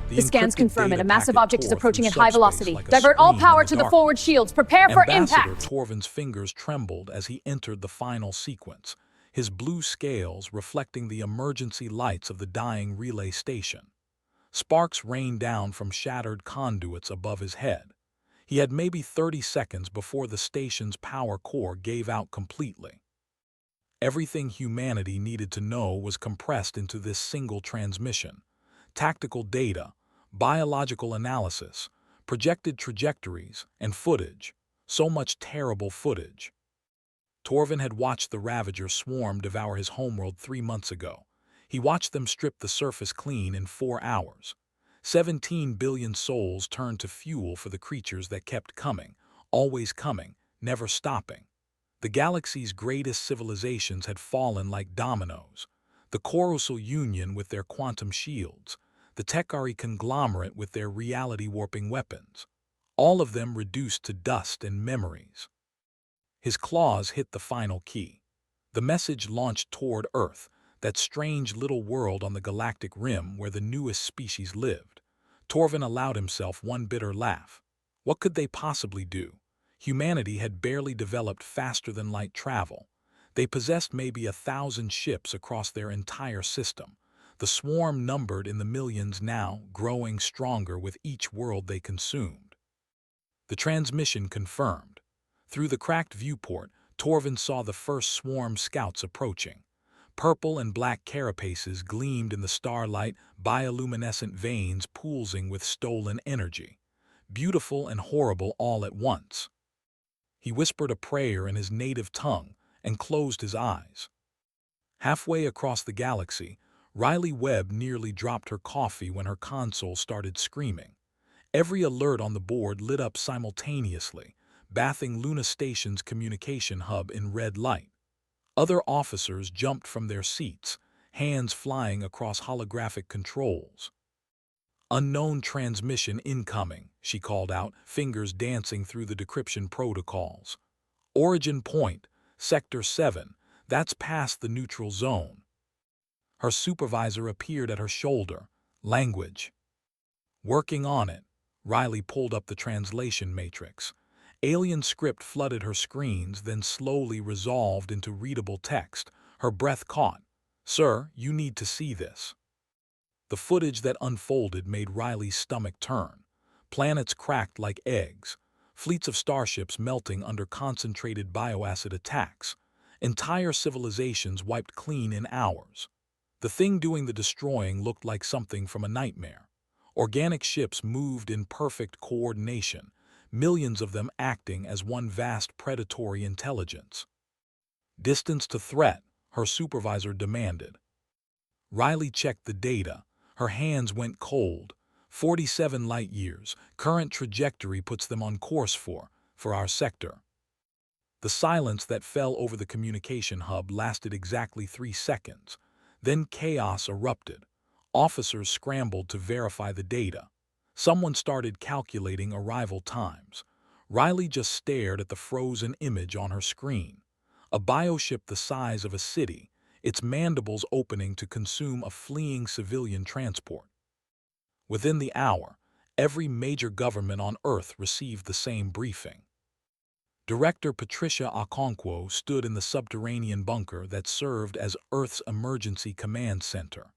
The scans confirm it. A massive object is approaching at high velocity. Like Divert all power to the forward shields. Prepare for Ambassador impact. Torvin's fingers trembled as he entered the final sequence, his blue scales reflecting the emergency lights of the dying relay station. Sparks rained down from shattered conduits above his head. He had maybe 30 seconds before the station's power core gave out completely. Everything humanity needed to know was compressed into this single transmission. Tactical data, biological analysis, projected trajectories, and footage. So much terrible footage. Torvin had watched the Ravager swarm devour his homeworld 3 months ago. He watched them strip the surface clean in 4 hours. 17 billion souls turned to fuel for the creatures that kept coming, always coming, never stopping. The galaxy's greatest civilizations had fallen like dominoes. The Coruscant Union with their quantum shields, the Tekari conglomerate with their reality-warping weapons, all of them reduced to dust and memories. His claws hit the final key. The message launched toward Earth, that strange little world on the galactic rim where the newest species lived. Torvin allowed himself one bitter laugh. What could they possibly do? Humanity had barely developed faster-than-light travel. They possessed maybe 1,000 ships across their entire system. The swarm numbered in the millions now, growing stronger with each world they consumed. The transmission confirmed. Through the cracked viewport, Torvin saw the first swarm scouts approaching. Purple and black carapaces gleamed in the starlight, bioluminescent veins pulsing with stolen energy. Beautiful and horrible all at once. He whispered a prayer in his native tongue and closed his eyes. Halfway across the galaxy, Riley Webb nearly dropped her coffee when her console started screaming. Every alert on the board lit up simultaneously, bathing Luna Station's communication hub in red light. Other officers jumped from their seats, hands flying across holographic controls. "Unknown transmission incoming," she called out, fingers dancing through the decryption protocols. "Origin point, Sector 7, that's past the neutral zone." Her supervisor appeared at her shoulder. "Language." "Working on it." Riley pulled up the translation matrix. Alien script flooded her screens, then slowly resolved into readable text. Her breath caught. "Sir, you need to see this." The footage that unfolded made Riley's stomach turn. Planets cracked like eggs. Fleets of starships melting under concentrated bioacid attacks. Entire civilizations wiped clean in hours. The thing doing the destroying looked like something from a nightmare. Organic ships moved in perfect coordination, millions of them acting as one vast predatory intelligence. "Distance to threat," her supervisor demanded. Riley checked the data. Her hands went cold. 47 light-years. Current trajectory puts them on course for our sector. The silence that fell over the communication hub lasted exactly 3 seconds. Then chaos erupted. Officers scrambled to verify the data. Someone started calculating arrival times. Riley just stared at the frozen image on her screen. A bioship the size of a city, its mandibles opening to consume a fleeing civilian transport. Within the hour, every major government on Earth received the same briefing. Director Patricia Okonkwo stood in the subterranean bunker that served as Earth's emergency command center.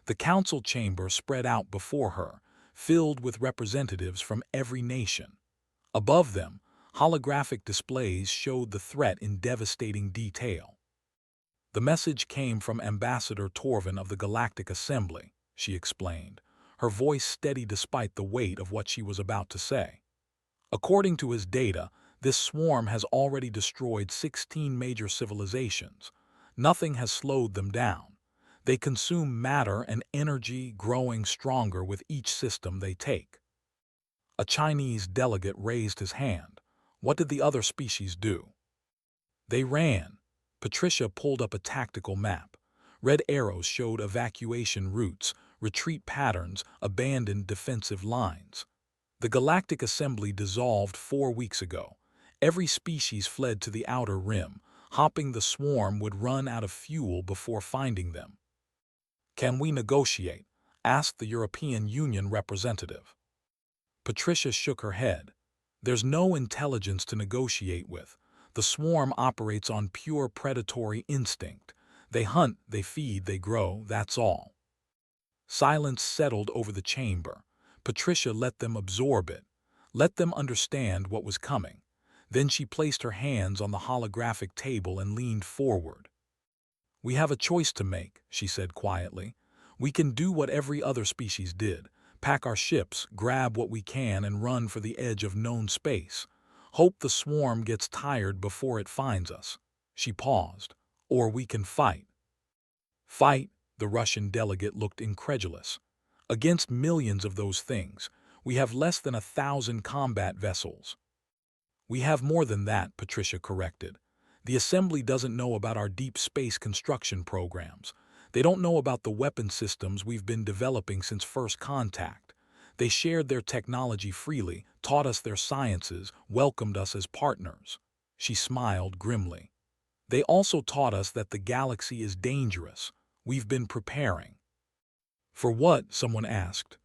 The council chamber spread out before her, filled with representatives from every nation. Above them, holographic displays showed the threat in devastating detail. "The message came from Ambassador Torvin of the Galactic Assembly," she explained, her voice steady despite the weight of what she was about to say. "According to his data, this swarm has already destroyed 16 major civilizations. Nothing has slowed them down. They consume matter and energy, growing stronger with each system they take." A Chinese delegate raised his hand. "What did the other species do?" "They ran." Patricia pulled up a tactical map. Red arrows showed evacuation routes, retreat patterns, abandoned defensive lines. The Galactic Assembly dissolved 4 weeks ago. Every species fled to the outer rim, hoping the swarm would run out of fuel before finding them. "Can we negotiate?" asked the European Union representative. Patricia shook her head. There's no intelligence to negotiate with. The swarm operates on pure predatory instinct. They hunt, they feed, they grow, that's all. Silence settled over the chamber. Patricia let them absorb it, let them understand what was coming. Then she placed her hands on the holographic table and leaned forward. We have a choice to make, she said quietly. We can do what every other species did, pack our ships, grab what we can, and run for the edge of known space. Hope the swarm gets tired before it finds us. She paused. Or we can fight. Fight? The Russian delegate looked incredulous. Against millions of those things, we have less than 1,000 combat vessels. We have more than that, Patricia corrected. The Assembly doesn't know about our deep space construction programs. They don't know about the weapon systems we've been developing since first contact. They shared their technology freely, taught us their sciences, welcomed us as partners. She smiled grimly. They also taught us that the galaxy is dangerous. We've been preparing. For what? Someone asked.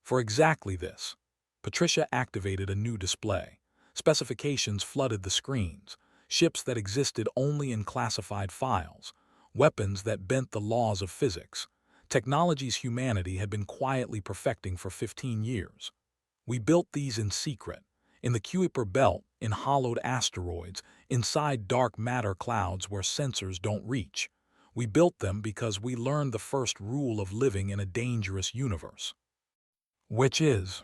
For exactly this. Patricia activated a new display. Specifications flooded the screens. Ships that existed only in classified files. Weapons that bent the laws of physics. Technologies humanity had been quietly perfecting for 15 years. We built these in secret, in the Kuiper Belt, in hollowed asteroids, inside dark matter clouds where sensors don't reach. We built them because we learned the first rule of living in a dangerous universe. Which is,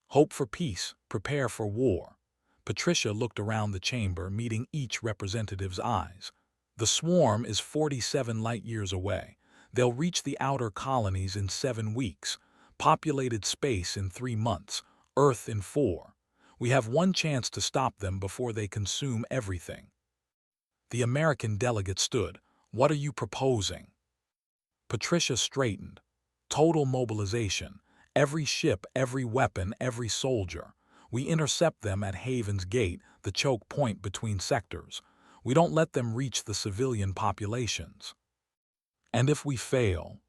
hope for peace, prepare for war. Patricia looked around the chamber, meeting each representative's eyes. The swarm is 47 light-years away. They'll reach the outer colonies in 7 weeks, populated space in 3 months, Earth in 4. We have one chance to stop them before they consume everything. The American delegate stood. What are you proposing? Patricia straightened. Total mobilization. Every ship, every weapon, every soldier. We intercept them at Haven's Gate, the choke point between sectors. We don't let them reach the civilian populations. And if we fail,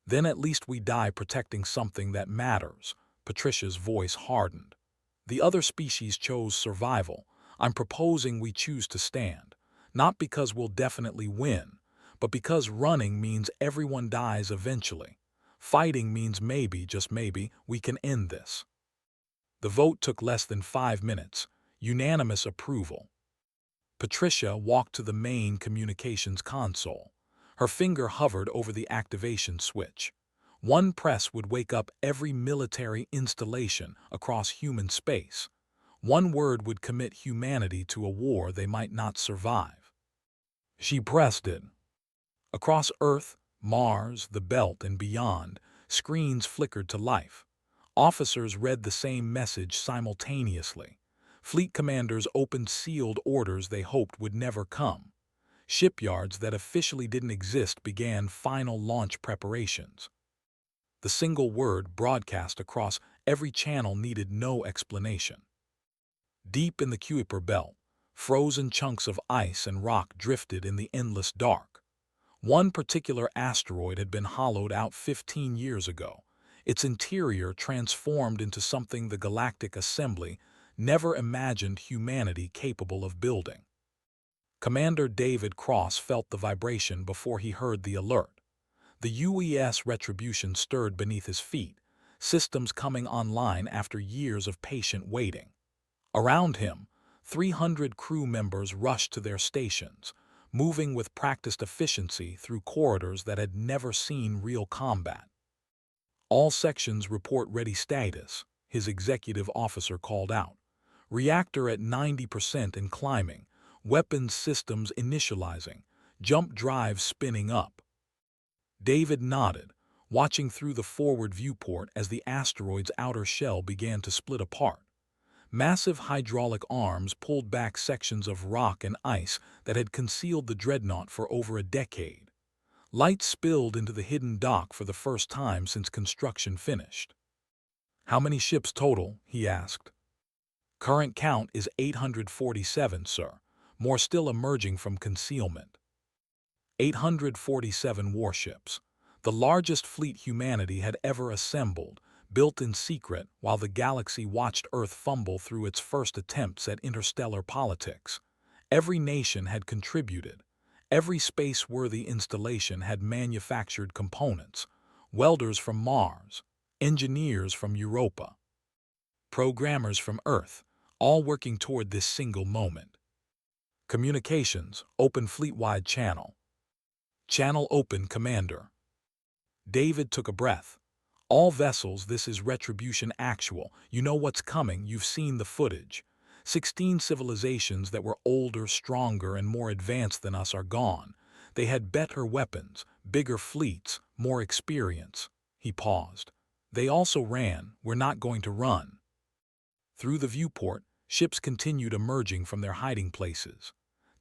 then at least we die protecting something that matters. Patricia's voice hardened. The other species chose survival. I'm proposing we choose to stand. Not because we'll definitely win, but because running means everyone dies eventually. Fighting means maybe, just maybe, we can end this. The vote took less than 5 minutes. Unanimous approval. Patricia walked to the main communications console. Her finger hovered over the activation switch. One press would wake up every military installation across human space. One word would commit humanity to a war they might not survive. She pressed it. Across Earth, Mars, the Belt, and beyond, screens flickered to life. Officers read the same message simultaneously. Fleet commanders opened sealed orders they hoped would never come. Shipyards that officially didn't exist began final launch preparations. The single word broadcast across every channel needed no explanation. Deep in the Kuiper Belt, frozen chunks of ice and rock drifted in the endless dark. One particular asteroid had been hollowed out 15 years ago, its interior transformed into something the Galactic Assembly never imagined humanity capable of building. Commander David Cross felt the vibration before he heard the alert. The UES Retribution stirred beneath his feet, systems coming online after years of patient waiting. Around him, 300 crew members rushed to their stations, moving with practiced efficiency through corridors that had never seen real combat. All sections report ready status, his executive officer called out. Reactor at 90% and climbing, weapons systems initializing, jump drives spinning up. David nodded, watching through the forward viewport as the asteroid's outer shell began to split apart. Massive hydraulic arms pulled back sections of rock and ice that had concealed the dreadnought for over a decade. Light spilled into the hidden dock for the first time since construction finished. How many ships total? He asked. Current count is 847, sir. More still emerging from concealment. 847 warships. The largest fleet humanity had ever assembled, built in secret while the galaxy watched Earth fumble through its first attempts at interstellar politics. Every nation had contributed. Every space-worthy installation had manufactured components, welders from Mars, engineers from Europa, programmers from Earth, all working toward this single moment. Communications, open fleet-wide channel. Channel open, Commander. David took a breath. All vessels, this is Retribution Actual. You know what's coming, you've seen the footage. 16 civilizations that were older, stronger, and more advanced than us are gone. They had better weapons, bigger fleets, more experience. He paused. They also ran. We're not going to run. Through the viewport, ships continued emerging from their hiding places.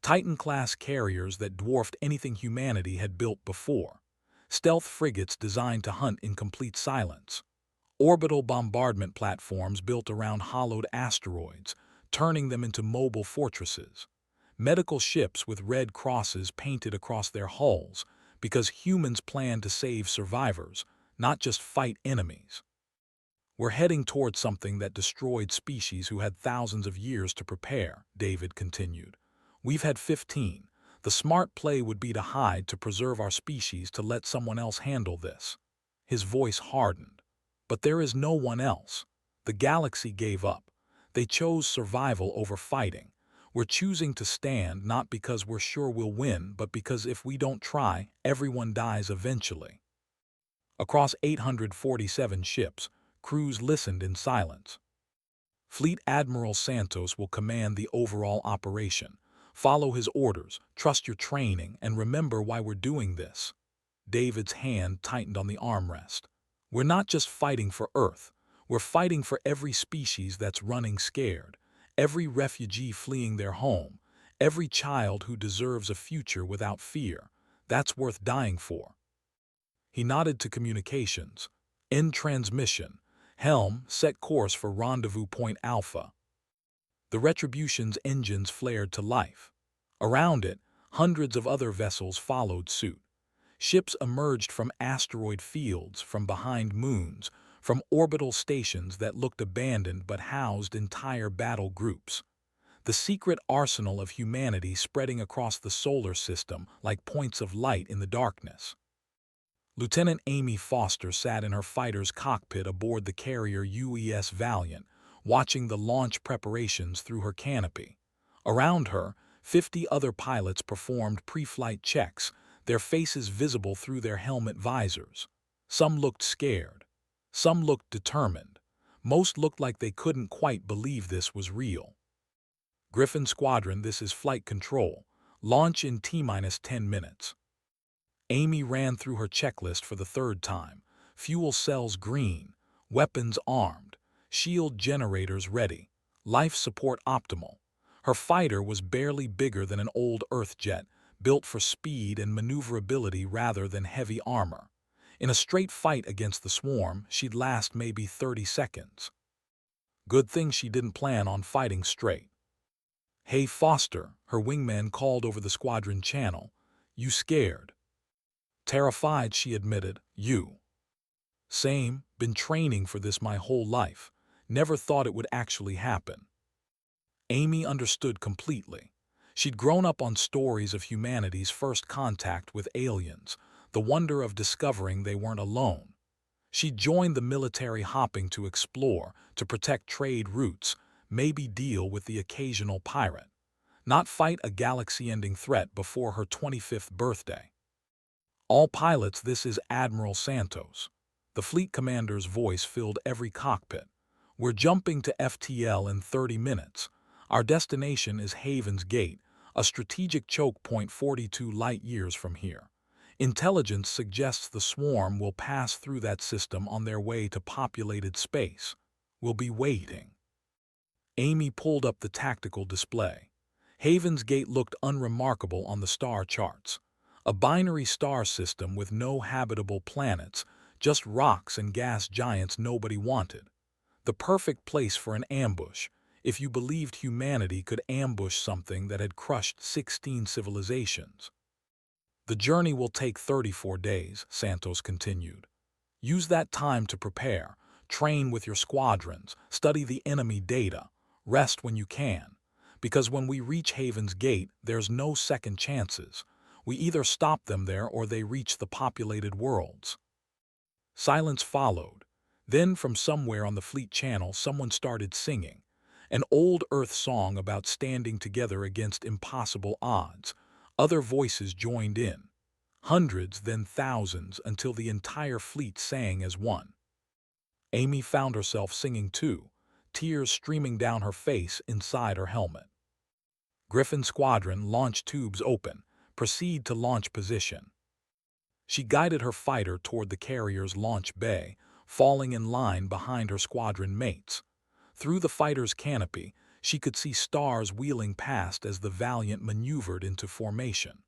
Titan-class carriers that dwarfed anything humanity had built before. Stealth frigates designed to hunt in complete silence. Orbital bombardment platforms built around hollowed asteroids, turning them into mobile fortresses. Medical ships with red crosses painted across their hulls, because humans planned to save survivors, not just fight enemies. We're heading toward something that destroyed species who had thousands of years to prepare, David continued. We've had 15. The smart play would be to hide to preserve our species, to let someone else handle this. His voice hardened. But there is no one else. The galaxy gave up. They chose survival over fighting. We're choosing to stand not because we're sure we'll win, but because if we don't try, everyone dies eventually. Across 847 ships, crews listened in silence. Fleet Admiral Santos will command the overall operation. Follow his orders, trust your training, and remember why we're doing this. David's hand tightened on the armrest. We're not just fighting for Earth. We're fighting for every species that's running scared, every refugee fleeing their home, every child who deserves a future without fear. That's worth dying for. He nodded to communications. End transmission. Helm, set course for Rendezvous Point Alpha. The Retribution's engines flared to life. Around it, hundreds of other vessels followed suit. Ships emerged from asteroid fields, from behind moons, from orbital stations that looked abandoned but housed entire battle groups. The secret arsenal of humanity spreading across the solar system like points of light in the darkness. Lieutenant Amy Foster sat in her fighter's cockpit aboard the carrier UES Valiant, watching the launch preparations through her canopy. Around her, 50 other pilots performed pre-flight checks, their faces visible through their helmet visors. Some looked scared. Some looked determined. Most looked like they couldn't quite believe this was real. Griffin Squadron, this is Flight Control. Launch in T-10 minutes. Amy ran through her checklist for the third time. Fuel cells green, weapons armed, shield generators ready, life support optimal. Her fighter was barely bigger than an old Earth jet, built for speed and maneuverability rather than heavy armor. In a straight fight against the swarm, she'd last maybe 30 seconds. Good thing she didn't plan on fighting straight. "Hey, Foster," her wingman called over the squadron channel. "You scared?" "Terrified," she admitted. "You?" "Same. Been training for this my whole life. Never thought it would actually happen." Amy understood completely. She'd grown up on stories of humanity's first contact with aliens, the wonder of discovering they weren't alone. She'd joined the military hopping to explore, to protect trade routes, maybe deal with the occasional pirate. Not fight a galaxy-ending threat before her 25th birthday. "All pilots, this is Admiral Santos." The fleet commander's voice filled every cockpit. "We're jumping to FTL in 30 minutes. Our destination is Haven's Gate, a strategic choke point 42 light-years from here. Intelligence suggests the swarm will pass through that system on their way to populated space. We'll be waiting." Amy pulled up the tactical display. Haven's Gate looked unremarkable on the star charts. A binary star system with no habitable planets, just rocks and gas giants nobody wanted. The perfect place for an ambush, if you believed humanity could ambush something that had crushed 16 civilizations. The journey will take 34 days, Santos continued. Use that time to prepare, train with your squadrons, study the enemy data, rest when you can. Because when we reach Haven's Gate, there's no second chances. We either stop them there or they reach the populated worlds. Silence followed. Then, from somewhere on the Fleet Channel, someone started singing. An old Earth song about standing together against impossible odds. Other voices joined in. Hundreds, then thousands, until the entire fleet sang as one. Amy found herself singing too, tears streaming down her face inside her helmet. Griffin Squadron, launch tubes open. Proceed to launch position. She guided her fighter toward the carrier's launch bay, falling in line behind her squadron mates. Through the fighter's canopy, she could see stars wheeling past as the Valiant maneuvered into formation.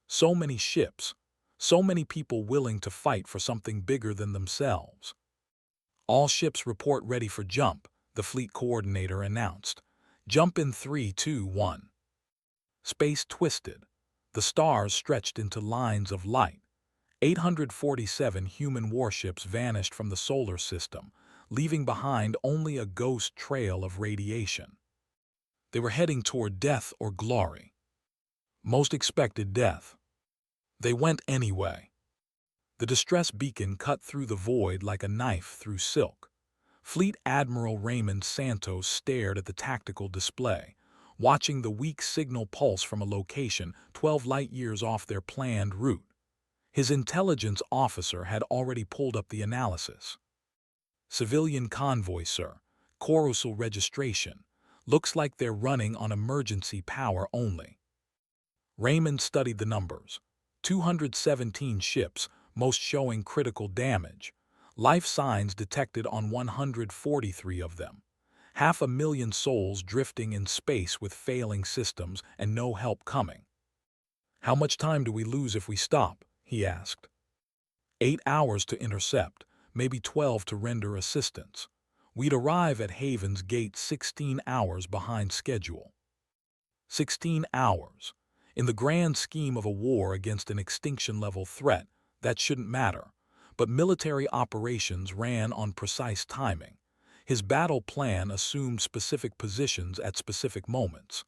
So many ships, so many people willing to fight for something bigger than themselves. All ships report ready for jump, the fleet coordinator announced. Jump in 3, 2, 1. Space twisted. The stars stretched into lines of light. 847 human warships vanished from the solar system, leaving behind only a ghost trail of radiation. They were heading toward death or glory. Most expected death. They went anyway. The distress beacon cut through the void like a knife through silk. Fleet Admiral Raymond Santos stared at the tactical display, watching the weak signal pulse from a location 12 light-years off their planned route. His intelligence officer had already pulled up the analysis. Civilian convoy, sir. Coruscant registration. Looks like they're running on emergency power only. Raymond studied the numbers. 217 ships, most showing critical damage. Life signs detected on 143 of them. 500,000 souls drifting in space with failing systems and no help coming. How much time do we lose if we stop? He asked. 8 hours to intercept, maybe 12 to render assistance. We'd arrive at Haven's Gate 16 hours behind schedule. 16 hours. In the grand scheme of a war against an extinction-level threat, that shouldn't matter. But military operations ran on precise timing. His battle plan assumed specific positions at specific moments.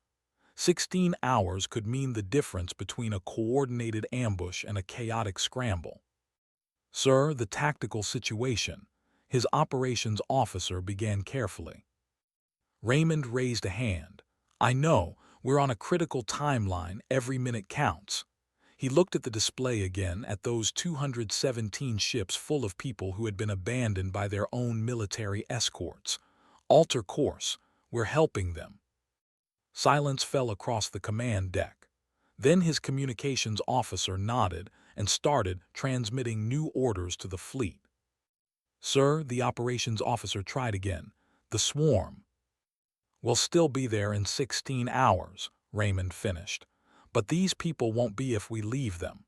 16 hours could mean the difference between a coordinated ambush and a chaotic scramble. Sir, the tactical situation. His operations officer began carefully. Raymond raised a hand. I know, we're on a critical timeline, every minute counts. He looked at the display again, at those 217 ships full of people who had been abandoned by their own military escorts. Alter course, we're helping them. Silence fell across the command deck. Then his communications officer nodded and started transmitting new orders to the fleet. Sir, the operations officer tried again. The swarm. We'll still be there in 16 hours, Raymond finished. But these people won't be if we leave them.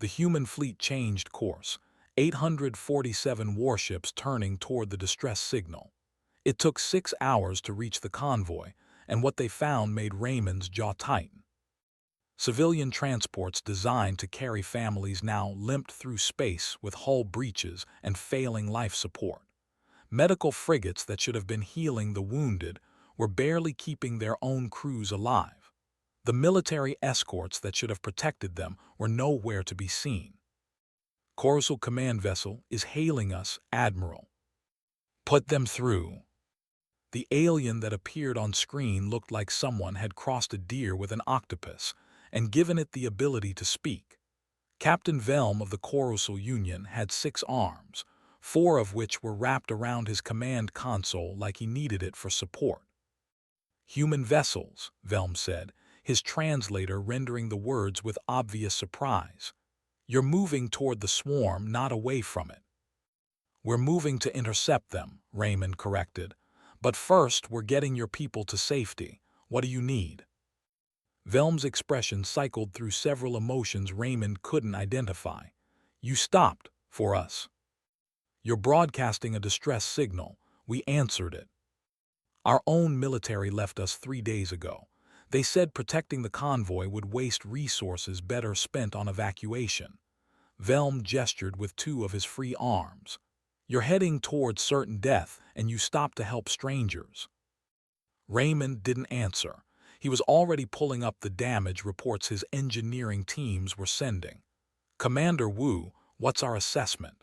The human fleet changed course, 847 warships turning toward the distress signal. It took 6 hours to reach the convoy, and what they found made Raymond's jaw tighten. Civilian transports designed to carry families now limped through space with hull breaches and failing life support. Medical frigates that should have been healing the wounded were barely keeping their own crews alive. The military escorts that should have protected them were nowhere to be seen. Coruscant command vessel is hailing us, Admiral. Put them through. The alien that appeared on screen looked like someone had crossed a deer with an octopus and given it the ability to speak. Captain Velm of the Coruscant Union had 6 arms, 4 of which were wrapped around his command console like he needed it for support. Human vessels, Velm said, his translator rendering the words with obvious surprise. You're moving toward the swarm, not away from it. We're moving to intercept them, Raymond corrected. But first, we're getting your people to safety. What do you need? Velm's expression cycled through several emotions Raymond couldn't identify. You stopped, for us. You're broadcasting a distress signal. We answered it. Our own military left us 3 days ago. They said protecting the convoy would waste resources better spent on evacuation. Velm gestured with two of his free arms. You're heading towards certain death, and you stop to help strangers. Raymond didn't answer. He was already pulling up the damage reports his engineering teams were sending. Commander Wu, what's our assessment?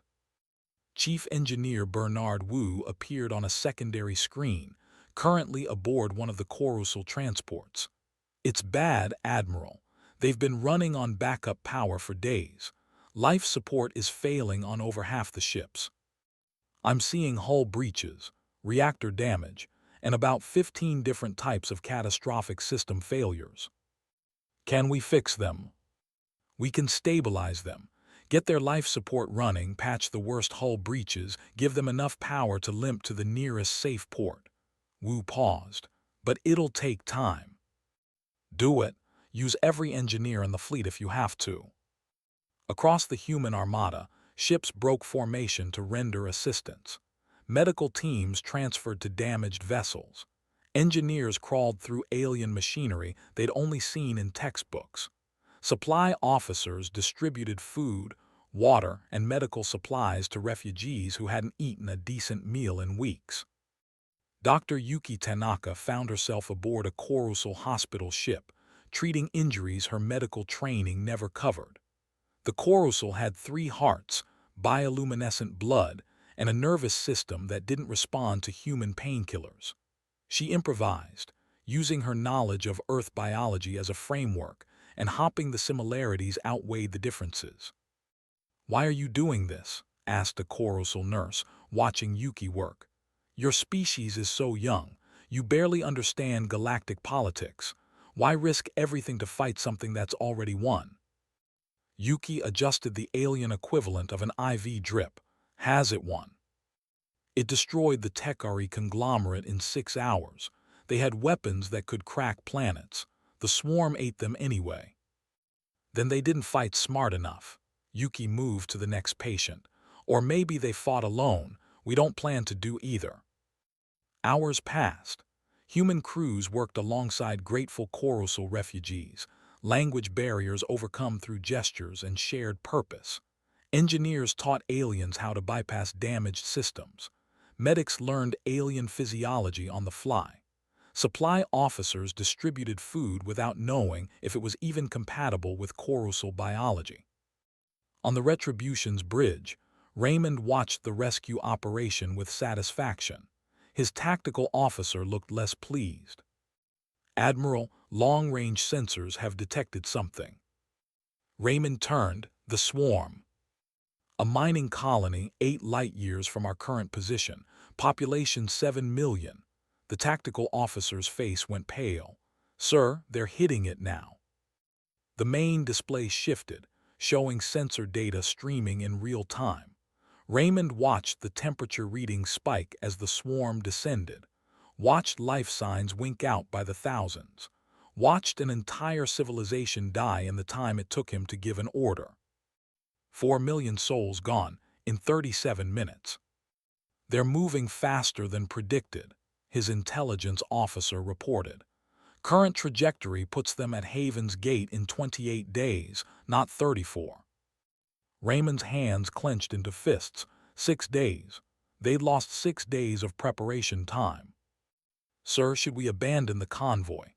Chief Engineer Bernard Wu appeared on a secondary screen, currently aboard one of the Coruscant transports. It's bad, Admiral. They've been running on backup power for days. Life support is failing on over half the ships. I'm seeing hull breaches, reactor damage, and about 15 different types of catastrophic system failures. Can we fix them? We can stabilize them, get their life support running, patch the worst hull breaches, give them enough power to limp to the nearest safe port. Wu paused. But it'll take time. Do it. Use every engineer in the fleet if you have to. Across the human armada, ships broke formation to render assistance. Medical teams transferred to damaged vessels. Engineers crawled through alien machinery they'd only seen in textbooks. Supply officers distributed food, water, and medical supplies to refugees who hadn't eaten a decent meal in weeks. Dr. Yuki Tanaka found herself aboard a Coruscant hospital ship, treating injuries her medical training never covered. The Coruscant had 3 hearts, bioluminescent blood, and a nervous system that didn't respond to human painkillers. She improvised, using her knowledge of Earth biology as a framework, and hopping the similarities outweighed the differences. "Why are you doing this?" asked a Coruscant nurse, watching Yuki work. "Your species is so young, you barely understand galactic politics. Why risk everything to fight something that's already won?" Yuki adjusted the alien equivalent of an IV drip. Has it won? It destroyed the Tekari conglomerate in 6 hours. They had weapons that could crack planets. The swarm ate them anyway. Then they didn't fight smart enough. Yuki moved to the next patient. Or maybe they fought alone. We don't plan to do either. Hours passed. Human crews worked alongside grateful Coruscant refugees, language barriers overcome through gestures and shared purpose. Engineers taught aliens how to bypass damaged systems. Medics learned alien physiology on the fly. Supply officers distributed food without knowing if it was even compatible with Coruscant biology. On the Retribution's bridge, Raymond watched the rescue operation with satisfaction. His tactical officer looked less pleased. "Admiral, long-range sensors have detected something." Raymond turned. The swarm. A mining colony 8 light-years from our current position, population 7 million. The tactical officer's face went pale. "Sir, they're hitting it now." The main display shifted, showing sensor data streaming in real time. Raymond watched the temperature readings spike as the swarm descended, watched life signs wink out by the thousands, watched an entire civilization die in the time it took him to give an order. 4 million souls gone in 37 minutes. "They're moving faster than predicted," his intelligence officer reported. "Current trajectory puts them at Haven's Gate in 28 days, not 34. Raymond's hands clenched into fists. 6 days. They'd lost 6 days of preparation time. "Sir, should we abandon the convoy?"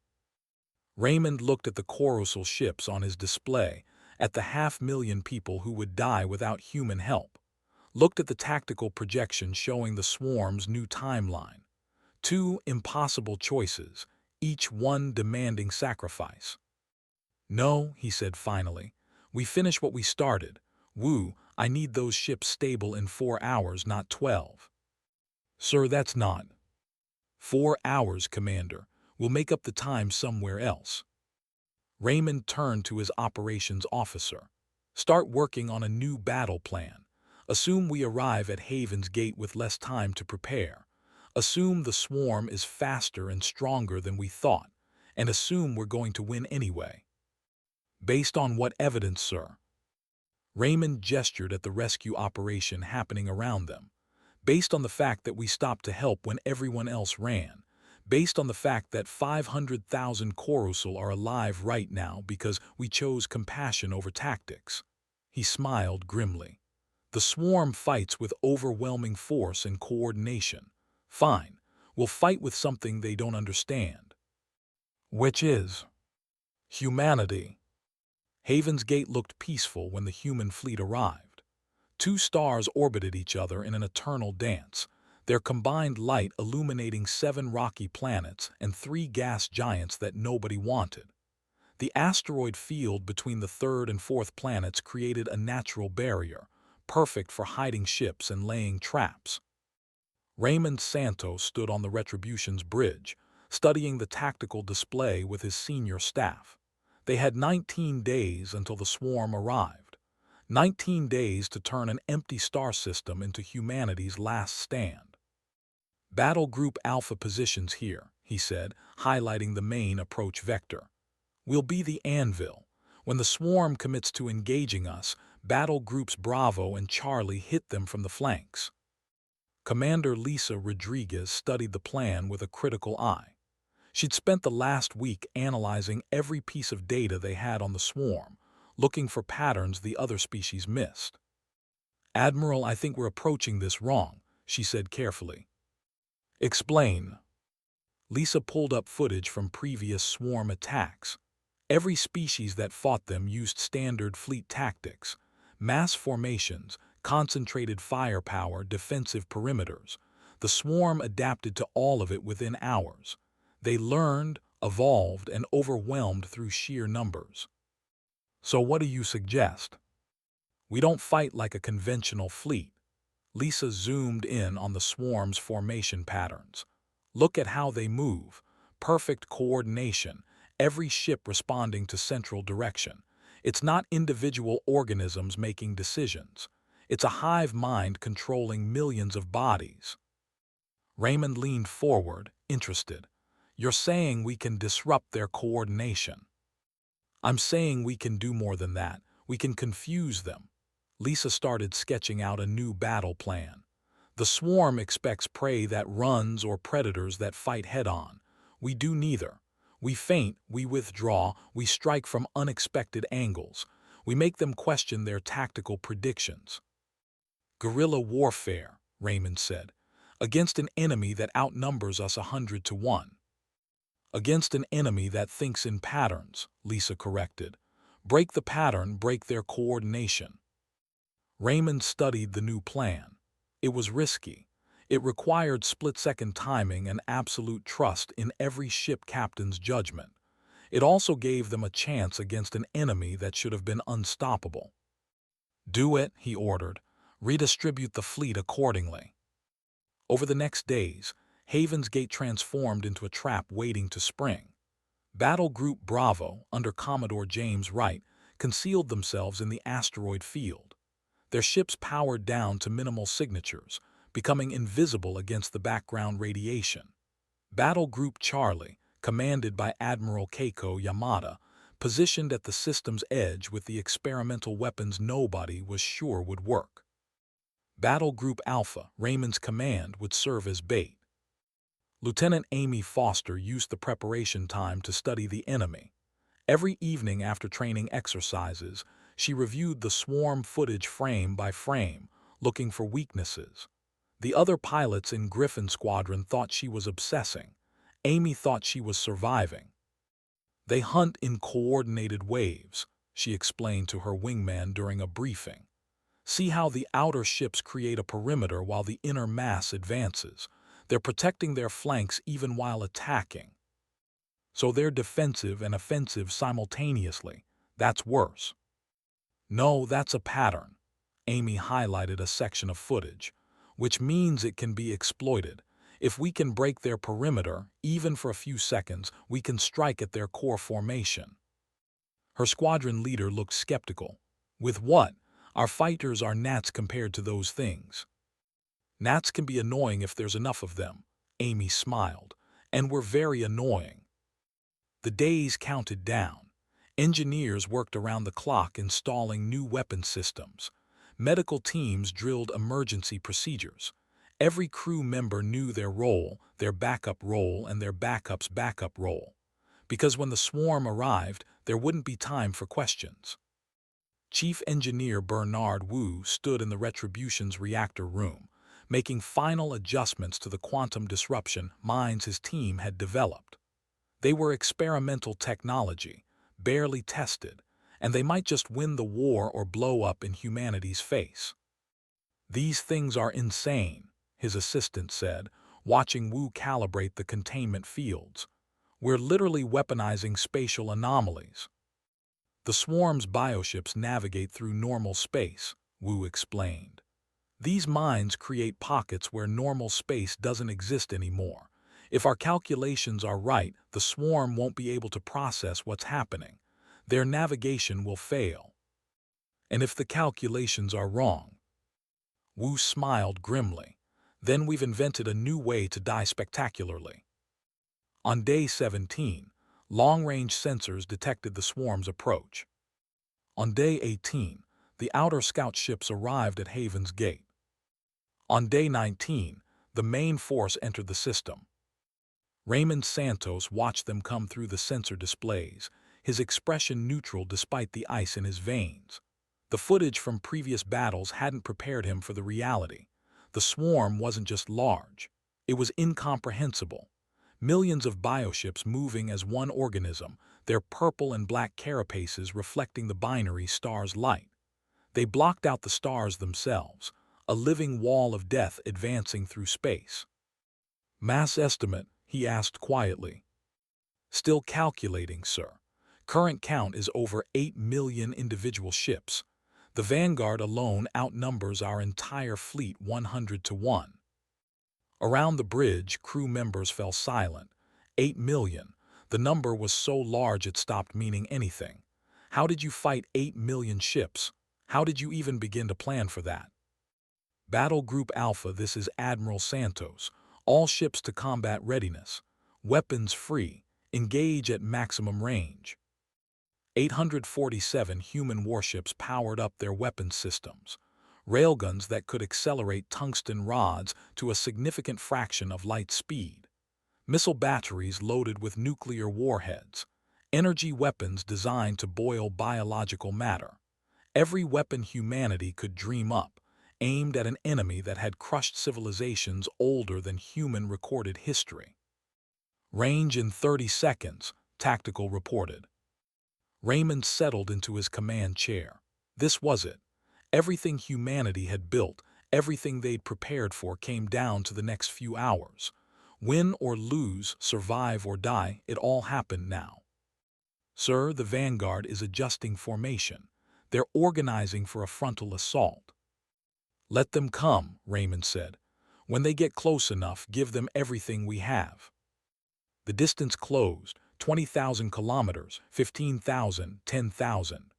Raymond looked at the Coruscant ships on his display, at the 500,000 people who would die without human help. Looked at the tactical projection showing the swarm's new timeline. 2 impossible choices, each one demanding sacrifice. "No," he said finally. "We finish what we started. Wu, I need those ships stable in 4 hours, not 12. "Sir, that's not." 4 hours, Commander. We'll make up the time somewhere else." Raymond turned to his operations officer. "Start working on a new battle plan. Assume we arrive at Haven's Gate with less time to prepare. Assume the swarm is faster and stronger than we thought, and assume we're going to win anyway." "Based on what evidence, sir?" Raymond gestured at the rescue operation happening around them. "Based on the fact that we stopped to help when everyone else ran. based on the fact that 500,000 Coruscant are alive right now because we chose compassion over tactics. He smiled grimly. The swarm fights with overwhelming force and coordination. Fine, we'll fight with something they don't understand. Which is humanity. Haven's Gate looked peaceful when the human fleet arrived. Two stars orbited each other in an eternal dance, their combined light illuminating 7 rocky planets and 3 gas giants that nobody wanted. The asteroid field between the third and fourth planets created a natural barrier, perfect for hiding ships and laying traps. Raymond Santos stood on the Retribution's bridge, studying the tactical display with his senior staff. They had 19 days until the swarm arrived. 19 days to turn an empty star system into humanity's last stand. Battle Group Alpha positions here, he said, highlighting the main approach vector. We'll be the anvil. When the swarm commits to engaging us, Battle Groups Bravo and Charlie hit them from the flanks. Commander Lisa Rodriguez studied the plan with a critical eye. She'd spent the last week analyzing every piece of data they had on the swarm, looking for patterns the other species missed. "Admiral, I think we're approaching this wrong," she said carefully. "Explain." Lisa pulled up footage from previous swarm attacks. Every species that fought them used standard fleet tactics, mass formations, concentrated firepower, defensive perimeters. The swarm adapted to all of it within hours. They learned, evolved, and overwhelmed through sheer numbers. "So what do you suggest?" "We don't fight like a conventional fleet." Lisa zoomed in on the swarm's formation patterns. "Look at how they move. Perfect coordination, every ship responding to central direction. It's not individual organisms making decisions. It's a hive mind controlling millions of bodies." Raymond leaned forward, interested. "You're saying we can disrupt their coordination?" "I'm saying we can do more than that. We can confuse them." Lisa started sketching out a new battle plan. "The swarm expects prey that runs or predators that fight head-on. We do neither. We feint, we withdraw, we strike from unexpected angles. We make them question their tactical predictions." "Guerrilla warfare," Raymond said, "against an enemy that outnumbers us 100 to 1. "Against an enemy that thinks in patterns," Lisa corrected. "Break the pattern, break their coordination." Raymond studied the new plan. It was risky. It required split-second timing and absolute trust in every ship captain's judgment. It also gave them a chance against an enemy that should have been unstoppable. "Do it," he ordered. "Redistribute the fleet accordingly." Over the next days, Haven's Gate transformed into a trap waiting to spring. Battle Group Bravo, under Commodore James Wright, concealed themselves in the asteroid field. Their ships powered down to minimal signatures, becoming invisible against the background radiation. Battle Group Charlie, commanded by Admiral Keiko Yamada, positioned at the system's edge with the experimental weapons nobody was sure would work. Battle Group Alpha, Raymond's command, would serve as bait. Lieutenant Amy Foster used the preparation time to study the enemy. Every evening after training exercises, she reviewed the swarm footage frame by frame, looking for weaknesses. The other pilots in Griffin Squadron thought she was obsessing. Amy thought she was surviving. "They hunt in coordinated waves," she explained to her wingman during a briefing. "See how the outer ships create a perimeter while the inner mass advances. They're protecting their flanks even while attacking. So they're defensive and offensive simultaneously. That's worse." "No, that's a pattern." Amy highlighted a section of footage. "Which means it can be exploited. If we can break their perimeter, even for a few seconds, we can strike at their core formation." Her squadron leader looked skeptical. "With what? Our fighters are gnats compared to those things." "Gnats can be annoying if there's enough of them," Amy smiled. "And we're very annoying." The days counted down. Engineers worked around the clock installing new weapon systems. Medical teams drilled emergency procedures. Every crew member knew their role, their backup role, and their backup's backup role. Because when the swarm arrived, there wouldn't be time for questions. Chief Engineer Bernard Wu stood in the Retribution's reactor room, making final adjustments to the quantum disruption mines his team had developed. They were experimental technology, barely tested, and they might just win the war or blow up in humanity's face. "These things are insane," his assistant said, watching Wu calibrate the containment fields. "We're literally weaponizing spatial anomalies." "The swarm's bioships navigate through normal space," Wu explained. "These mines create pockets where normal space doesn't exist anymore. If our calculations are right, the swarm won't be able to process what's happening. Their navigation will fail. And if the calculations are wrong—" Wu smiled grimly. "Then we've invented a new way to die spectacularly." On day 17, long-range sensors detected the swarm's approach. On day 18, the outer scout ships arrived at Haven's Gate. On day 19, the main force entered the system. Raymond Santos watched them come through the sensor displays, his expression neutral despite the ice in his veins. The footage from previous battles hadn't prepared him for the reality. The swarm wasn't just large. It was incomprehensible. Millions of bioships moving as one organism, their purple and black carapaces reflecting the binary star's light. They blocked out the stars themselves, a living wall of death advancing through space. "Mass estimate?" he asked quietly. "Still calculating, sir. Current count is over 8 million individual ships. The Vanguard alone outnumbers our entire fleet 100 to 1. Around the bridge, crew members fell silent. 8 million. The number was so large it stopped meaning anything. How did you fight 8 million ships? How did you even begin to plan for that? "Battle Group Alpha, this is Admiral Santos. All ships to combat readiness. Weapons free. Engage at maximum range." 847 human warships powered up their weapons systems. Railguns that could accelerate tungsten rods to a significant fraction of light speed. Missile batteries loaded with nuclear warheads. Energy weapons designed to boil biological matter. Every weapon humanity could dream up, aimed at an enemy that had crushed civilizations older than human recorded history. "Range in 30 seconds, Tactical reported. Raymond settled into his command chair. This was it. Everything humanity had built, everything they'd prepared for came down to the next few hours. Win or lose, survive or die, it all happened now. "Sir, the Vanguard is adjusting formation. They're organizing for a frontal assault." "Let them come," Raymond said. "When they get close enough, give them everything we have." The distance closed, 20,000 kilometers, 15,000, 10,000.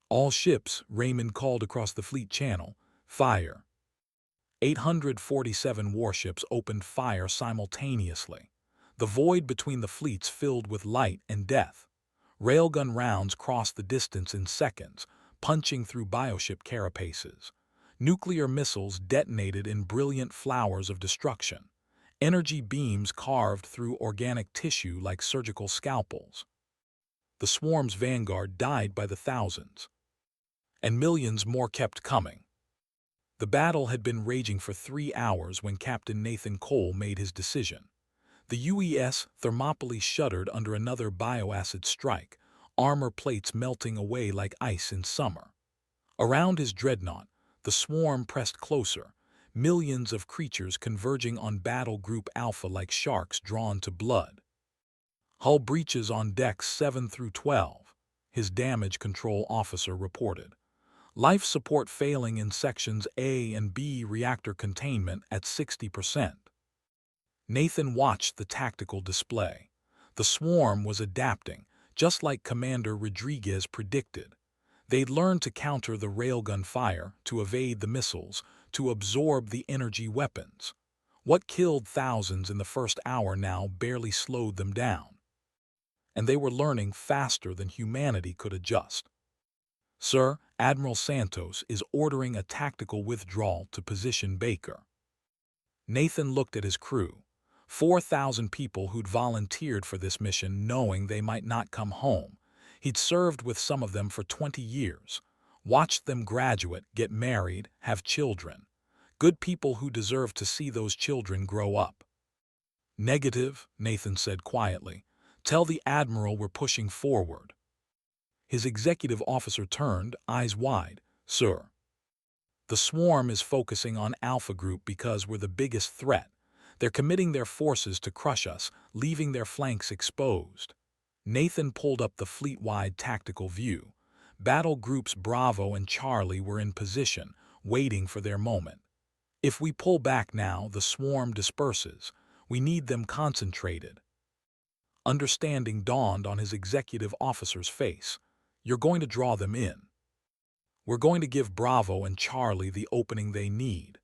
"All ships," Raymond called across the fleet channel, "fire." 847 warships opened fire simultaneously. The void between the fleets filled with light and death. Railgun rounds crossed the distance in seconds, punching through bioship carapaces. Nuclear missiles detonated in brilliant flowers of destruction. Energy beams carved through organic tissue like surgical scalpels. The swarm's vanguard died by the thousands. And millions more kept coming. The battle had been raging for 3 hours when Captain Nathan Cole made his decision. The UES Thermopylae shuddered under another bioacid strike, armor plates melting away like ice in summer. Around his dreadnought, the swarm pressed closer, millions of creatures converging on Battle Group Alpha like sharks drawn to blood. "Hull breaches on decks 7 through 12, his damage control officer reported. "Life support failing in sections A and B, reactor containment at 60%. Nathan watched the tactical display. The swarm was adapting, just like Commander Rodriguez predicted. They'd learned to counter the railgun fire, to evade the missiles, to absorb the energy weapons. What killed thousands in the first hour now barely slowed them down. And they were learning faster than humanity could adjust. "Sir, Admiral Santos is ordering a tactical withdrawal to position Baker." Nathan looked at his crew. 4,000 people who'd volunteered for this mission knowing they might not come home. He'd served with some of them for 20 years. Watched them graduate, get married, have children. Good people who deserve to see those children grow up. Negative, Nathan said quietly. Tell the Admiral we're pushing forward. His executive officer turned, eyes wide. Sir. The swarm is focusing on Alpha Group because we're the biggest threat. They're committing their forces to crush us, leaving their flanks exposed. Nathan pulled up the fleet-wide tactical view. Battle groups Bravo and Charlie were in position, waiting for their moment. If we pull back now, the swarm disperses. We need them concentrated. Understanding dawned on his executive officer's face. You're going to draw them in. We're going to give Bravo and Charlie the opening they need.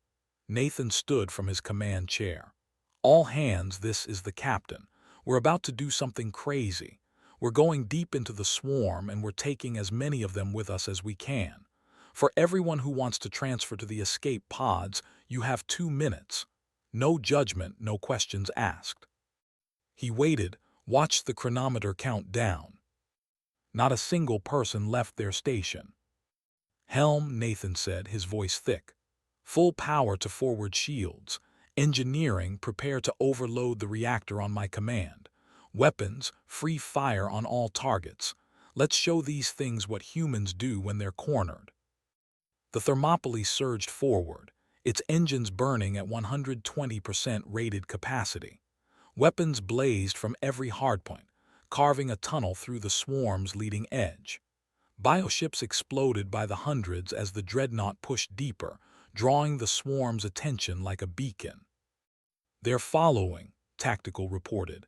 Nathan stood from his command chair. All hands, this is the captain. We're about to do something crazy. We're going deep into the swarm and we're taking as many of them with us as we can. For everyone who wants to transfer to the escape pods, you have 2 minutes. No judgment, no questions asked. He waited, watched the chronometer count down. Not a single person left their station. Helm, Nathan said, his voice thick. Full power to forward shields. Engineering, prepare to overload the reactor on my command. Weapons, free fire on all targets. Let's show these things what humans do when they're cornered. The Thermopylae surged forward, its engines burning at 120% rated capacity. Weapons blazed from every hardpoint, carving a tunnel through the swarm's leading edge. Bioships exploded by the hundreds as the dreadnought pushed deeper, drawing the swarm's attention like a beacon. They're following, Tactical reported.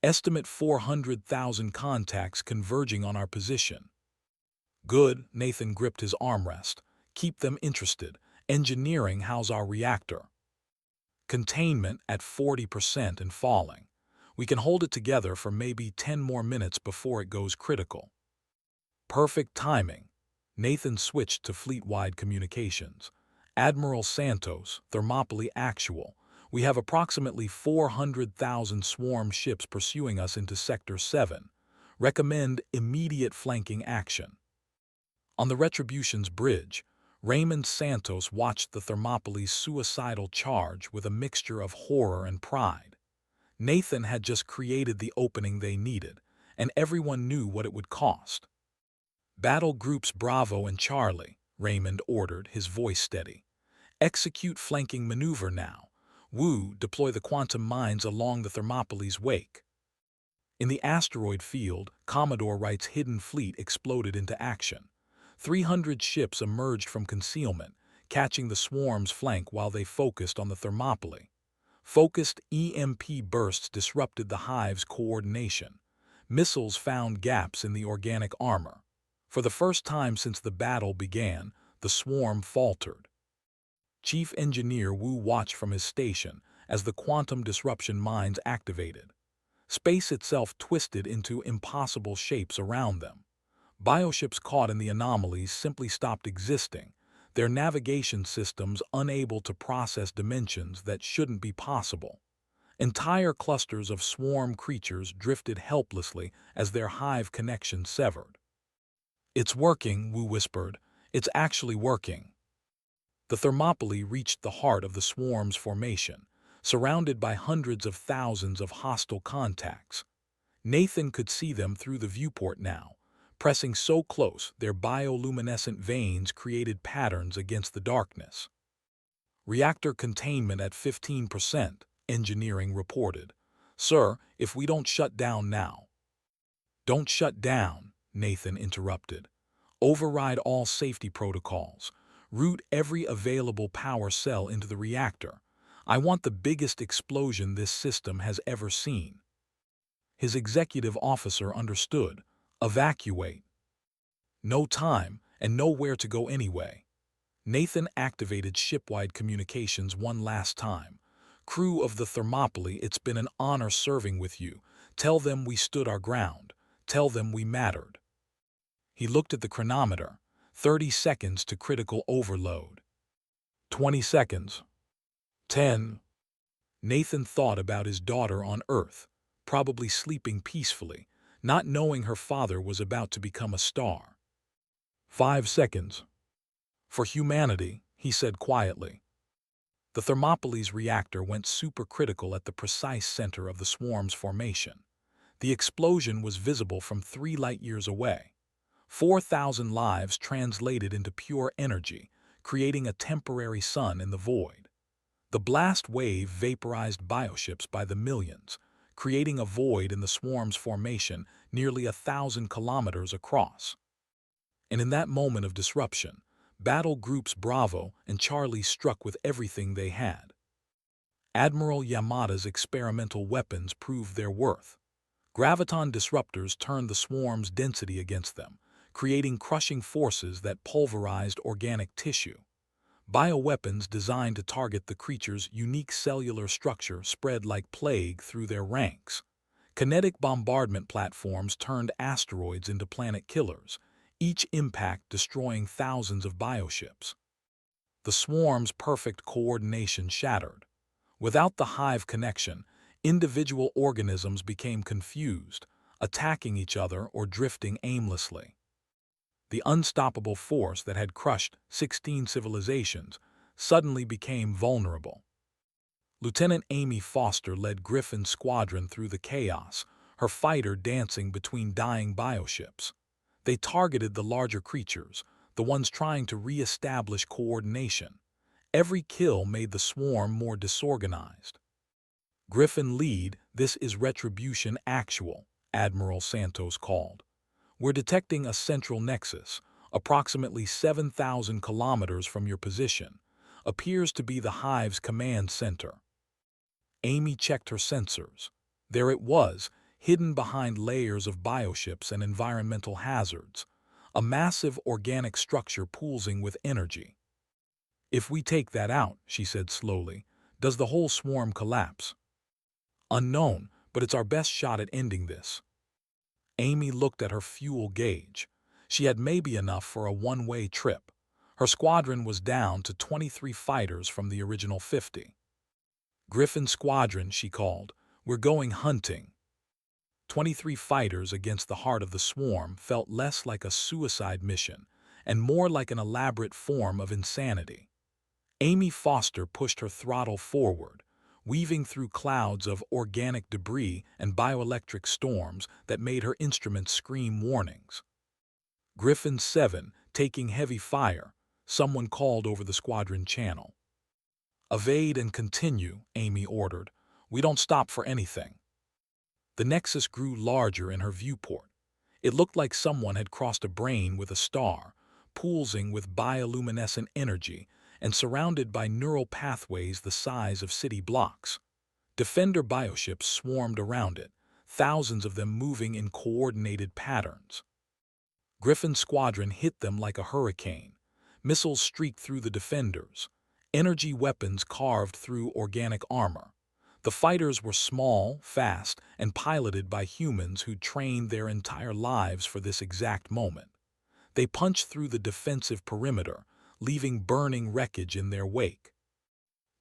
Estimate 400,000 contacts converging on our position. Good, Nathan gripped his armrest. Keep them interested. Engineering, how's our reactor? Containment at 40% and falling. We can hold it together for maybe 10 more minutes before it goes critical. Perfect timing. Nathan switched to fleet-wide communications. Admiral Santos, Thermopylae Actual. We have approximately 400,000 swarm ships pursuing us into Sector 7. Recommend immediate flanking action. On the Retribution's bridge, Raymond Santos watched the Thermopylae's suicidal charge with a mixture of horror and pride. Nathan had just created the opening they needed, and everyone knew what it would cost. Battle groups Bravo and Charlie, Raymond ordered, his voice steady. Execute flanking maneuver now. Wu, deploy the quantum mines along the Thermopylae's wake. In the asteroid field, Commodore Wright's hidden fleet exploded into action. 300 ships emerged from concealment, catching the swarm's flank while they focused on the Thermopylae. Focused EMP bursts disrupted the hive's coordination. Missiles found gaps in the organic armor. For the first time since the battle began, the swarm faltered. Chief Engineer Wu watched from his station as the quantum disruption mines activated. Space itself twisted into impossible shapes around them. Bioships caught in the anomalies simply stopped existing, their navigation systems unable to process dimensions that shouldn't be possible. Entire clusters of swarm creatures drifted helplessly as their hive connection severed. It's working, Wu whispered. It's actually working. The Thermopylae reached the heart of the swarm's formation, surrounded by hundreds of thousands of hostile contacts. Nathan could see them through the viewport now, pressing so close their bioluminescent veins created patterns against the darkness. Reactor containment at 15%, engineering reported. Sir, if we don't shut down now. Don't shut down, Nathan interrupted. Override all safety protocols. Route every available power cell into the reactor. I want the biggest explosion this system has ever seen. His executive officer understood. Evacuate. No time and nowhere to go anyway. Nathan activated shipwide communications one last time. Crew of the Thermopylae, it's been an honor serving with you. Tell them we stood our ground. Tell them we mattered. He looked at the chronometer. 30 seconds to critical overload. 20 seconds. 10. Nathan thought about his daughter on Earth, probably sleeping peacefully, not knowing her father was about to become a star. 5 seconds. For humanity, he said quietly. The Thermopolis reactor went supercritical at the precise center of the swarm's formation. The explosion was visible from 3 light-years away. 4,000 lives translated into pure energy, creating a temporary sun in the void. The blast wave vaporized bioships by the millions, creating a void in the swarm's formation nearly 1,000 kilometers across. And in that moment of disruption, battle groups Bravo and Charlie struck with everything they had. Admiral Yamada's experimental weapons proved their worth. Graviton disruptors turned the swarm's density against them, creating crushing forces that pulverized organic tissue. Bioweapons designed to target the creature's unique cellular structure spread like plague through their ranks. Kinetic bombardment platforms turned asteroids into planet killers, each impact destroying thousands of bioships. The swarm's perfect coordination shattered. Without the hive connection, individual organisms became confused, attacking each other or drifting aimlessly. The unstoppable force that had crushed 16 civilizations suddenly became vulnerable. Lieutenant Amy Foster led Griffin's squadron through the chaos, her fighter dancing between dying bioships. They targeted the larger creatures, the ones trying to re-establish coordination. Every kill made the swarm more disorganized. Griffin lead, this is retribution actual, Admiral Santos called. We're detecting a central nexus, approximately 7,000 kilometers from your position. Appears to be the hive's command center. Amy checked her sensors. There it was, hidden behind layers of bioships and environmental hazards. A massive organic structure pulsing with energy. If we take that out, she said slowly, does the whole swarm collapse? Unknown, but it's our best shot at ending this. Amy looked at her fuel gauge. She had maybe enough for a one-way trip. Her squadron was down to 23 fighters from the original 50. Griffin Squadron, she called. We're going hunting. 23 fighters against the heart of the swarm felt less like a suicide mission and more like an elaborate form of insanity. Amy Foster pushed her throttle forward, weaving through clouds of organic debris and bioelectric storms that made her instruments scream warnings. Griffin 7, taking heavy fire, someone called over the squadron channel. Evade and continue, Amy ordered. We don't stop for anything. The nexus grew larger in her viewport. It looked like someone had crossed a brain with a star, pulsing with bioluminescent energy and surrounded by neural pathways the size of city blocks. Defender bioships swarmed around it, thousands of them moving in coordinated patterns. Griffin's squadron hit them like a hurricane. Missiles streaked through the defenders. Energy weapons carved through organic armor. The fighters were small, fast, and piloted by humans who'd trained their entire lives for this exact moment. They punched through the defensive perimeter, leaving burning wreckage in their wake.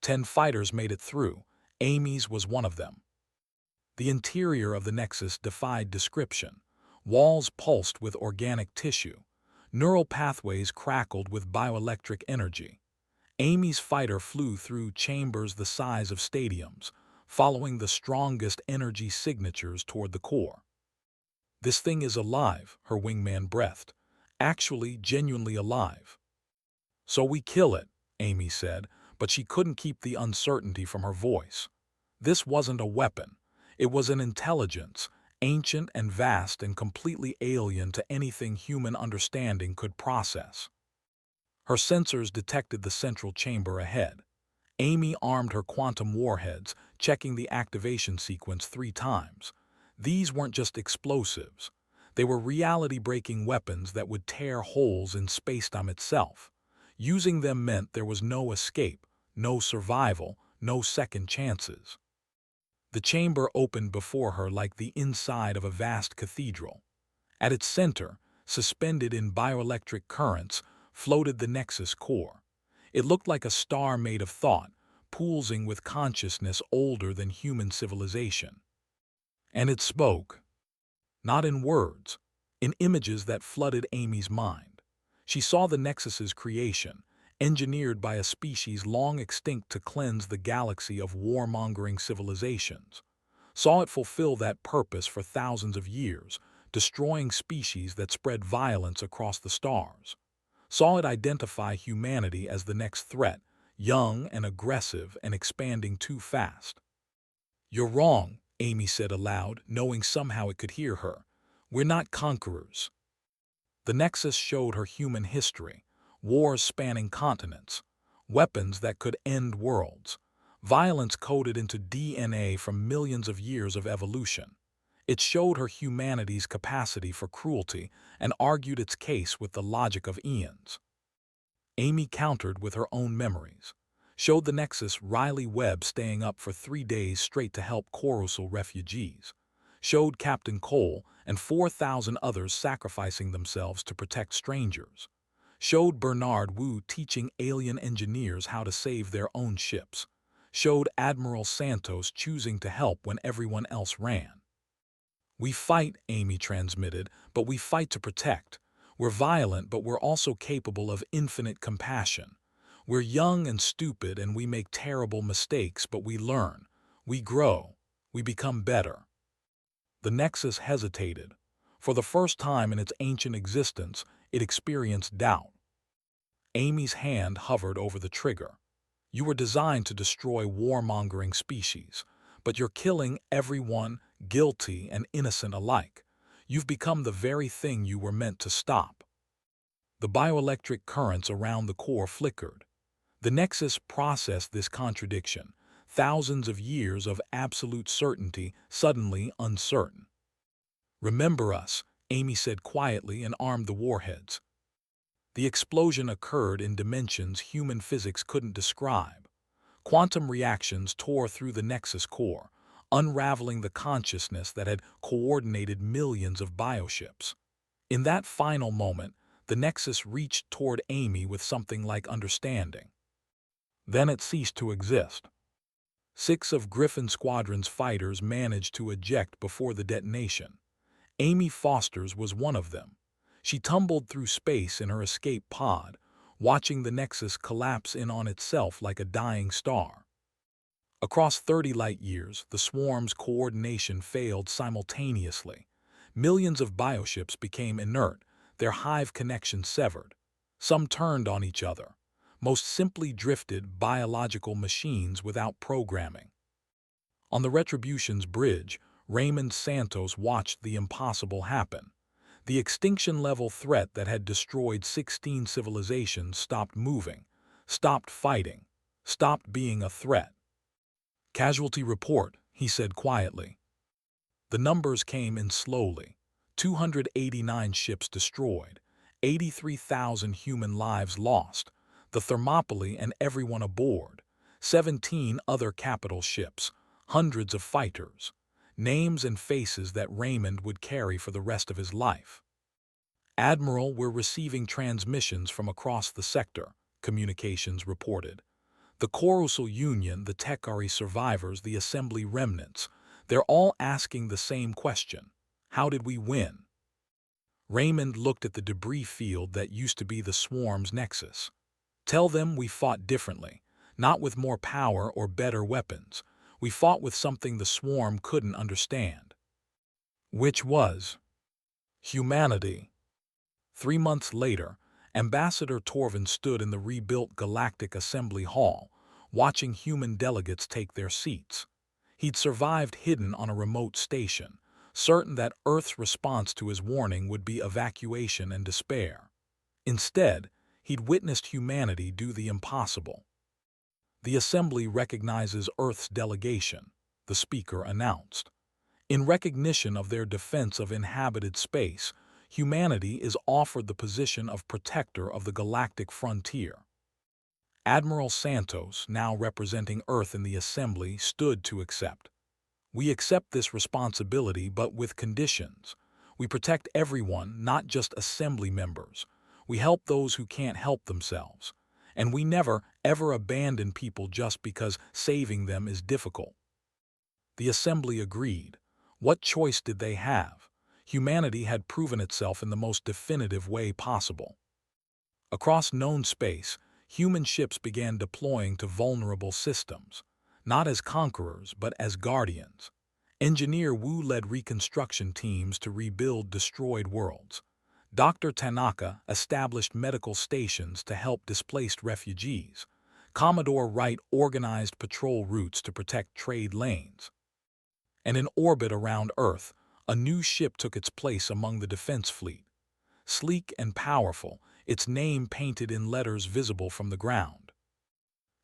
10 fighters made it through. Amy's was one of them. The interior of the Nexus defied description. Walls pulsed with organic tissue. Neural pathways crackled with bioelectric energy. Amy's fighter flew through chambers the size of stadiums, following the strongest energy signatures toward the core. This thing is alive, her wingman breathed. Actually, genuinely alive. So we kill it, Amy said, but she couldn't keep the uncertainty from her voice. This wasn't a weapon. It was an intelligence, ancient and vast and completely alien to anything human understanding could process. Her sensors detected the central chamber ahead. Amy armed her quantum warheads, checking the activation sequence 3 times. These weren't just explosives. They were reality-breaking weapons that would tear holes in spacetime itself. Using them meant there was no escape, no survival, no second chances. The chamber opened before her like the inside of a vast cathedral. At its center, suspended in bioelectric currents, floated the Nexus core. It looked like a star made of thought, pulsing with consciousness older than human civilization. And it spoke, not in words, in images that flooded Amy's mind. She saw the Nexus's creation, engineered by a species long extinct to cleanse the galaxy of warmongering civilizations, saw it fulfill that purpose for thousands of years, destroying species that spread violence across the stars, saw it identify humanity as the next threat, young and aggressive and expanding too fast. "You're wrong," Amy said aloud, knowing somehow it could hear her. "We're not conquerors." The Nexus showed her human history, wars spanning continents, weapons that could end worlds, violence coded into DNA from millions of years of evolution. It showed her humanity's capacity for cruelty and argued its case with the logic of eons. Amy countered with her own memories, showed the Nexus Riley Webb staying up for 3 days straight to help Coruscant refugees, showed Captain Cole and 4,000 others sacrificing themselves to protect strangers, showed Bernard Wu teaching alien engineers how to save their own ships, showed Admiral Santos choosing to help when everyone else ran. "We fight," Amy transmitted, "but we fight to protect. We're violent, but we're also capable of infinite compassion. We're young and stupid, and we make terrible mistakes, but we learn. We grow. We become better." The Nexus hesitated. For the first time in its ancient existence, it experienced doubt. Amy's hand hovered over the trigger. "You were designed to destroy warmongering species, but you're killing everyone, guilty and innocent alike. You've become the very thing you were meant to stop." The bioelectric currents around the core flickered. The Nexus processed this contradiction, thousands of years of absolute certainty suddenly uncertain. "Remember us," Amy said quietly and armed the warheads. The explosion occurred in dimensions human physics couldn't describe. Quantum reactions tore through the Nexus core, unraveling the consciousness that had coordinated millions of bioships. In that final moment, the Nexus reached toward Amy with something like understanding. Then it ceased to exist. 6 of Griffin Squadron's fighters managed to eject before the detonation. Amy Foster's was one of them. She tumbled through space in her escape pod, watching the Nexus collapse in on itself like a dying star. Across 30 light-years, the swarm's coordination failed simultaneously. Millions of bioships became inert, their hive connections severed. Some turned on each other. Most simply drifted biological machines without programming. On the Retribution's bridge, Raymond Santos watched the impossible happen. The extinction-level threat that had destroyed 16 civilizations stopped moving, stopped fighting, stopped being a threat. "Casualty report," he said quietly. The numbers came in slowly. 289 ships destroyed, 83,000 human lives lost, the Thermopylae and everyone aboard, 17 other capital ships, hundreds of fighters, names and faces that Raymond would carry for the rest of his life. "Admiral, we're receiving transmissions from across the sector," communications reported. "The Coruscant Union, the Tekari survivors, the Assembly remnants, they're all asking the same question. How did we win?" Raymond looked at the debris field that used to be the swarm's Nexus. "Tell them we fought differently, not with more power or better weapons. We fought with something the swarm couldn't understand." Which was humanity. 3 months later, Ambassador Torvin stood in the rebuilt Galactic Assembly Hall, watching human delegates take their seats. He'd survived hidden on a remote station, certain that Earth's response to his warning would be evacuation and despair. Instead, he'd witnessed humanity do the impossible. "The Assembly recognizes Earth's delegation," the speaker announced. "In recognition of their defense of inhabited space, humanity is offered the position of protector of the galactic frontier." Admiral Santos, now representing Earth in the Assembly, stood to accept. "We accept this responsibility, but with conditions. We protect everyone, not just Assembly members. We help those who can't help themselves. And we never, ever abandon people just because saving them is difficult. The assembly agreed. What choice did they have? Humanity had proven itself in the most definitive way possible. Across known space, human ships began deploying to vulnerable systems, not as conquerors but as guardians. Engineer Wu led reconstruction teams to rebuild destroyed worlds. Dr. Tanaka established medical stations to help displaced refugees. Commodore Wright organized patrol routes to protect trade lanes. And in orbit around Earth, a new ship took its place among the defense fleet. Sleek and powerful, its name painted in letters visible from the ground.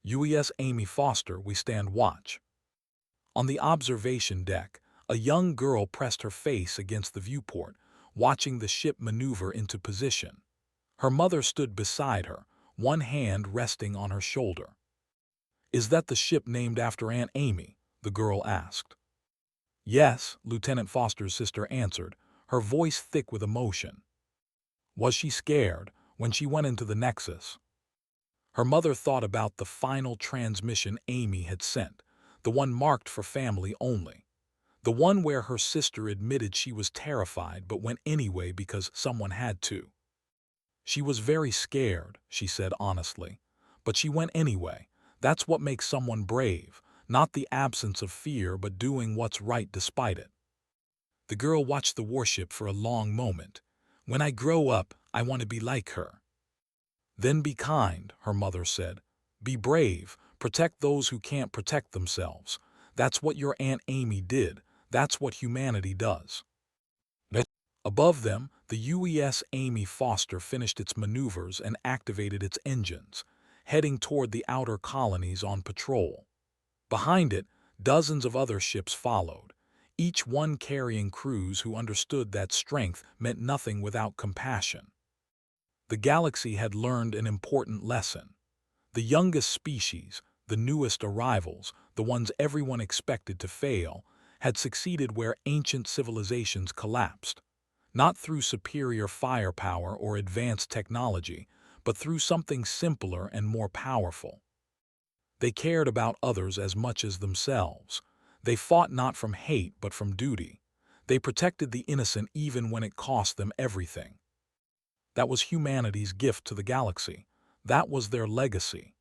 UES Amy Foster, we stand watch. On the observation deck, a young girl pressed her face against the viewport, watching the ship maneuver into position. Her mother stood beside her, one hand resting on her shoulder. "Is that the ship named after Aunt Amy?" the girl asked. "Yes," Lieutenant Foster's sister answered, her voice thick with emotion. Was she scared when she went into the Nexus? Her mother thought about the final transmission Amy had sent, the one marked for family only. The one where her sister admitted she was terrified but went anyway because someone had to. She was very scared, she said honestly, but she went anyway. That's what makes someone brave, not the absence of fear but doing what's right despite it. The girl watched the warship for a long moment. "When I grow up, I want to be like her." "Then be kind," her mother said. "Be brave, protect those who can't protect themselves. That's what your Aunt Amy did. That's what humanity does." Above them, the UES Amy Foster finished its maneuvers and activated its engines, heading toward the outer colonies on patrol. Behind it, dozens of other ships followed, each one carrying crews who understood that strength meant nothing without compassion. The galaxy had learned an important lesson. The youngest species, the newest arrivals, the ones everyone expected to fail, had succeeded where ancient civilizations collapsed. Not through superior firepower or advanced technology, but through something simpler and more powerful. They cared about others as much as themselves. They fought not from hate but from duty. They protected the innocent even when it cost them everything. That was humanity's gift to the galaxy. That was their legacy.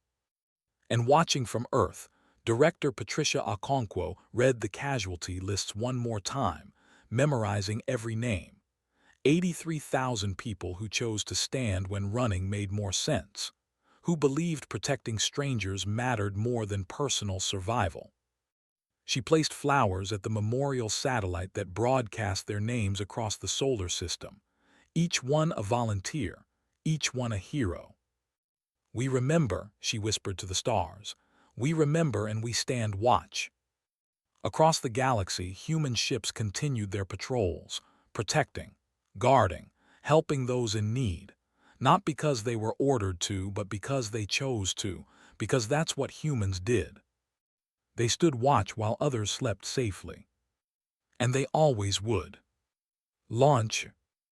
And watching from Earth, director Patricia Okonkwo read the casualty lists one more time, memorizing every name. 83,000 people who chose to stand when running made more sense, who believed protecting strangers mattered more than personal survival. She placed flowers at the memorial satellite that broadcast their names across the solar system, each one a volunteer, each one a hero. "We remember," she whispered to the stars. "We remember and we stand watch." Across the galaxy, human ships continued their patrols, protecting, guarding, helping those in need, not because they were ordered to, but because they chose to, because that's what humans did. They stood watch while others slept safely. And they always would. Launch,